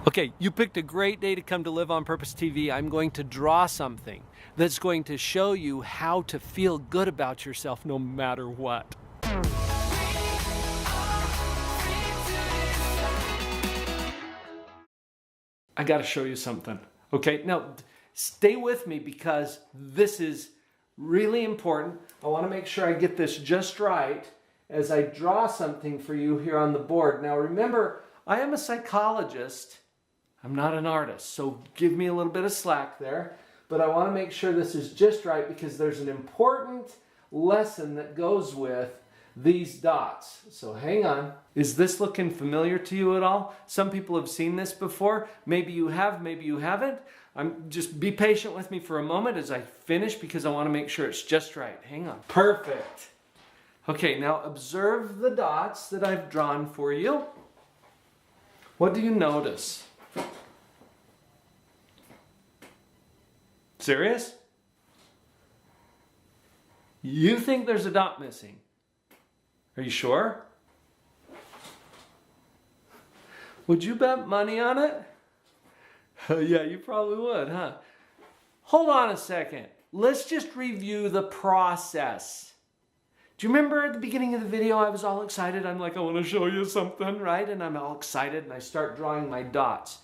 Okay, you picked a great day to come to Live on Purpose TV. I'm going to draw something that's going to show you how to feel good about yourself no matter what. I got to show you something. Okay, now stay with me because this is really important. I want to make sure I get this just right as I draw something for you here on the board. Now remember, I am a psychologist. I'm not an artist, so give me a little bit of slack there. But I want to make sure this is just right because there's an important lesson that goes with these dots. So hang on. Is this looking familiar to you at all? Some people have seen this before. Maybe you have, maybe you haven't. Just be patient with me for a moment as I finish because I want to make sure it's just right. Hang on. Perfect. Okay, now observe the dots that I've drawn for you. What do you notice? Serious? You think there's a dot missing? Are you sure? Would you bet money on it? Yeah, you probably would, huh? Hold on a second. Let's just review the process. Do you remember at the beginning of the video I was all excited? I'm like, I want to show you something, right? And I'm all excited and I start drawing my dots.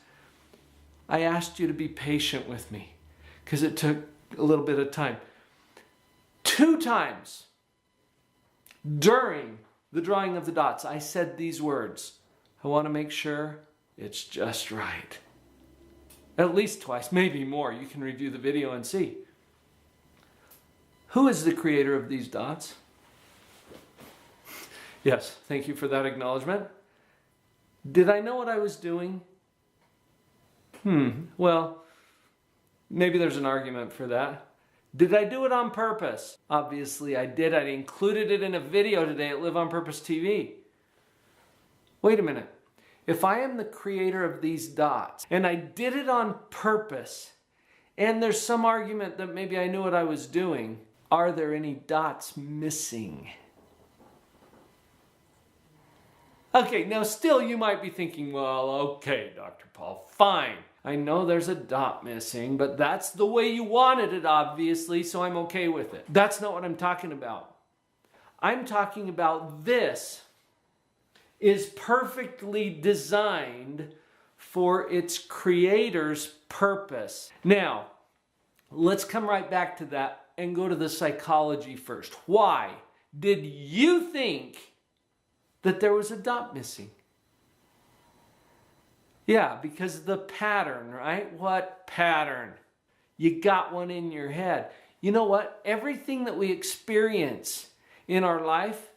I asked you to be patient with me because it took a little bit of time. 2 times during the drawing of the dots, I said these words. I want to make sure it's just right. At least twice, maybe more. You can review the video and see. Who is the creator of these dots? Yes, thank you for that acknowledgement. Did I know what I was doing? Well, maybe there's an argument for that. Did I do it on purpose? Obviously I did. I included it in a video today at Live on Purpose TV. Wait a minute. If I am the creator of these dots and I did it on purpose and there's some argument that maybe I knew what I was doing, are there any dots missing? Okay, now still you might be thinking, well, okay, Dr. Paul, fine. I know there's a dot missing, but that's the way you wanted it, obviously, so I'm okay with it. That's not what I'm talking about. I'm talking about this is perfectly designed for its creator's purpose. Now, let's come right back to that and go to the psychology first. Why did you think that there was a dot missing? Yeah, because of the pattern, right? What pattern? You got one in your head. You know what? Everything that we experience in our life,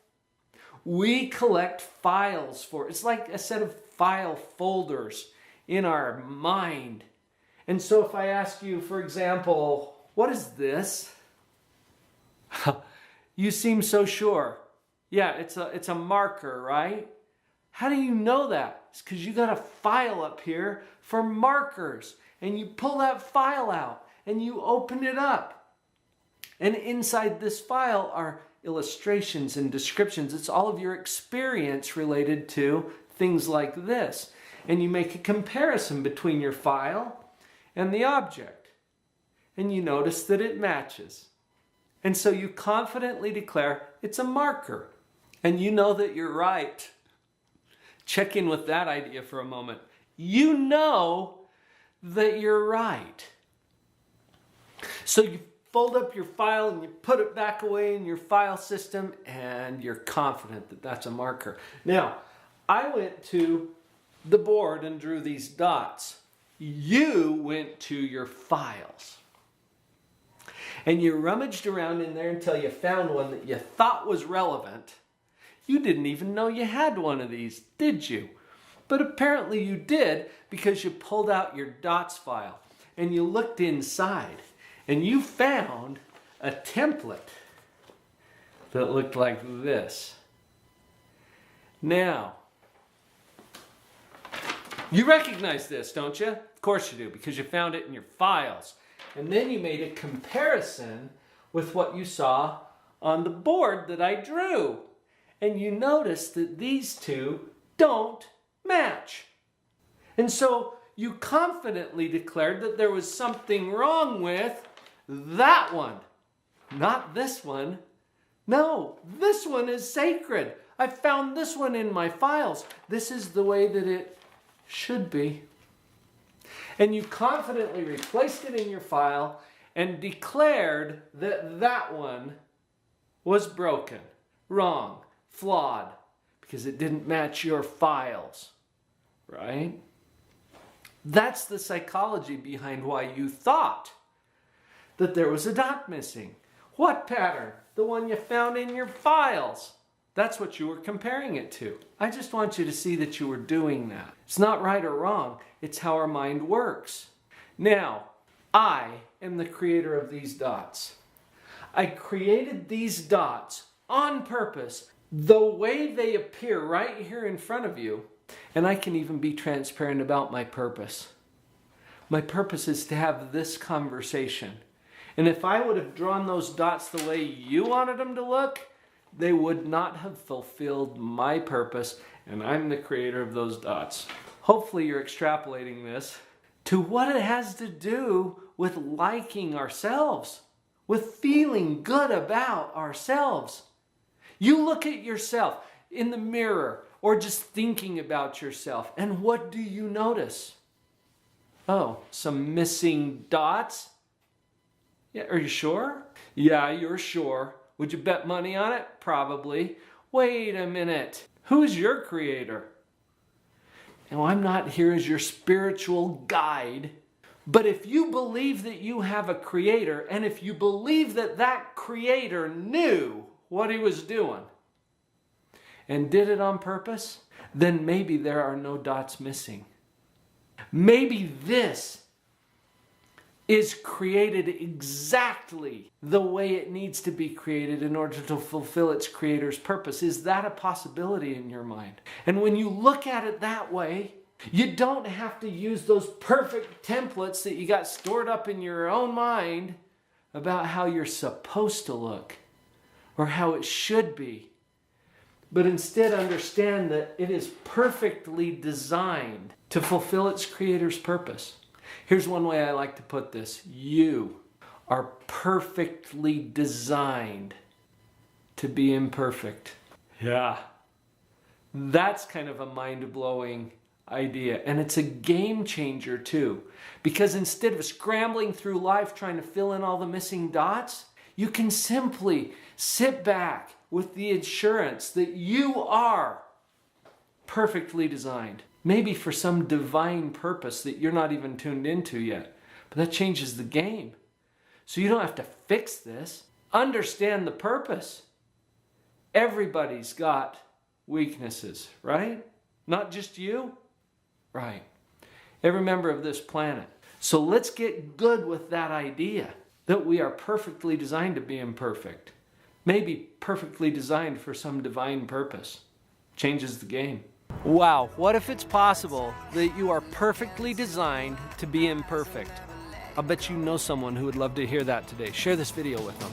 we collect files for. It's like a set of file folders in our mind. And so if I ask you, for example, what is this? You seem so sure. Yeah, it's a marker, right? How do you know that? It's because you got a file up here for markers. And you pull that file out and you open it up. And inside this file are illustrations and descriptions. It's all of your experience related to things like this. And you make a comparison between your file and the object. And you notice that it matches. And so you confidently declare it's a marker. And you know that you're right. Check in with that idea for a moment. You know that you're right. So you fold up your file and you put it back away in your file system and you're confident that that's a marker. Now, I went to the board and drew these dots. You went to your files. And you rummaged around in there until you found one that you thought was relevant. You didn't even know you had one of these, did you? But apparently you did because you pulled out your dots file and you looked inside and you found a template that looked like this. Now, you recognize this, don't you? Of course you do, because you found it in your files. And then you made a comparison with what you saw on the board that I drew. And you notice that these two don't match. And so you confidently declared that there was something wrong with that one, not this one. No, this one is sacred. I found this one in my files. This is the way that it should be. And you confidently replaced it in your file and declared that that one was broken, wrong, flawed, because it didn't match your files, right? That's the psychology behind why you thought that there was a dot missing. What pattern? The one you found in your files. That's what you were comparing it to. I just want you to see that you were doing that. It's not right or wrong. It's how our mind works. Now, I am the creator of these dots. I created these dots on purpose, the way they appear right here in front of you. And I can even be transparent about my purpose. My purpose is to have this conversation. And if I would have drawn those dots the way you wanted them to look, they would not have fulfilled my purpose, and I'm the creator of those dots. Hopefully you're extrapolating this to what it has to do with liking ourselves, with feeling good about ourselves. You look at yourself in the mirror or just thinking about yourself, and what do you notice? Oh, some missing dots? Yeah, are you sure? Yeah, you're sure. Would you bet money on it? Probably. Wait a minute. Who's your creator? Now, I'm not here as your spiritual guide, but if you believe that you have a creator, and if you believe that that creator knew what he was doing and did it on purpose, then maybe there are no dots missing. Maybe this is created exactly the way it needs to be created in order to fulfill its creator's purpose. Is that a possibility in your mind? And when you look at it that way, you don't have to use those perfect templates that you got stored up in your own mind about how you're supposed to look or how it should be. But instead understand that it is perfectly designed to fulfill its creator's purpose. Here's one way I like to put this. You are perfectly designed to be imperfect. Yeah. That's kind of a mind-blowing idea. And it's a game changer too. Because instead of scrambling through life trying to fill in all the missing dots, you can simply sit back with the assurance that you are perfectly designed. Maybe for some divine purpose that you're not even tuned into yet. But that changes the game. So you don't have to fix this. Understand the purpose. Everybody's got weaknesses, right? Not just you. Right. Every member of this planet. So let's get good with that idea that we are perfectly designed to be imperfect. Maybe perfectly designed for some divine purpose. Changes the game. Wow, what if it's possible that you are perfectly designed to be imperfect? I'll bet you know someone who would love to hear that today. Share this video with them.